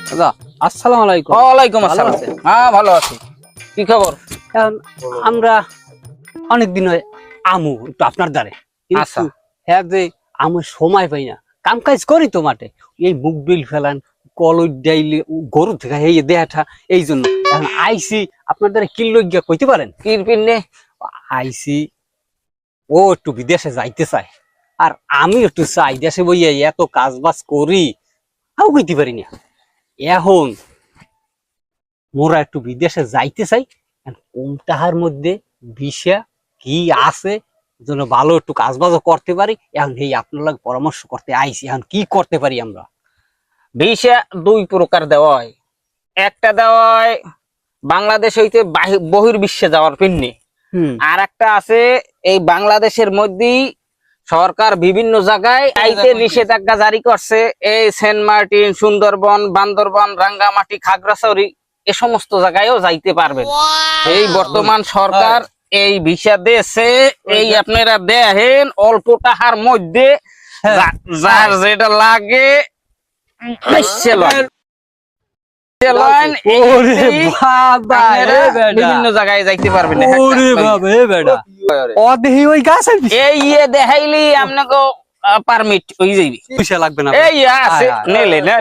দাদা আসসালামু আলাইকুম। ওয়ালাইকুম আসসালাম। ভালো আছেন? হ্যাঁ ভালো আছি। কি খবর? এখন আমরা অনেকদিন হয় আমু একটু আপনার দ্বারে, আচ্ছা। কিন্তু হ্যাঁ যে আমার সময় পাই না, কাম কাজ করি তো মাঠে, এই মুখ বিল ফেলান কলই ডাইলে গরু থেকে এই দেহাটা, এই জন্য এখন আইসি আপনার দ্বারা কিলো গিয়া কইতে পারেন। কির পিন্নে? আইসি ও একটু বিদেশে যাইতে চায়, আর আমি একটু চাই দেশে বইয়া এত কাজ বাজ করি তাও কইতে পারি না। এখন মোরা একটু বিদেশে যাইতে চাই, এখন কম টাকার মধ্যে ভিসা কি আছে যেন ভালো একটু কাজ বাজও করতে পারি। এখন এই আপনার লাগে পরামর্শ করতে আইছি, এখন কি করতে পারি আমরা? ভিসা দুই প্রকার দেওয়া হয়। একটা দেওয়া হয় বাংলাদেশ হইতে বহির্বিশ্বে যাওয়ার পিন্নে, আর একটা আছে এই বাংলাদেশের মধ্যেই সরকার বিভিন্ন জায়গায় আইতে নিষেধাজ্ঞা জারি করছে। এই সেন্ট মার্টিন, সুন্দরবন, বান্দরবান, রাঙ্গামাটি, খাগড়াছড়ি এ সমস্ত জায়গায়ও যাইতে পারবেন। এই বর্তমান সরকার এই ভিসা দিয়েছে। এই আপনারা দেখেন অল্প টাকার মধ্যে যার যেটা লাগে বিভিন্ন জায়গায় যাইতে পারবেন। এই দেখাইলি আপনাকে পারমিট হয়ে যাইবি, পয়সা লাগবে না। এই আছে নেলে না।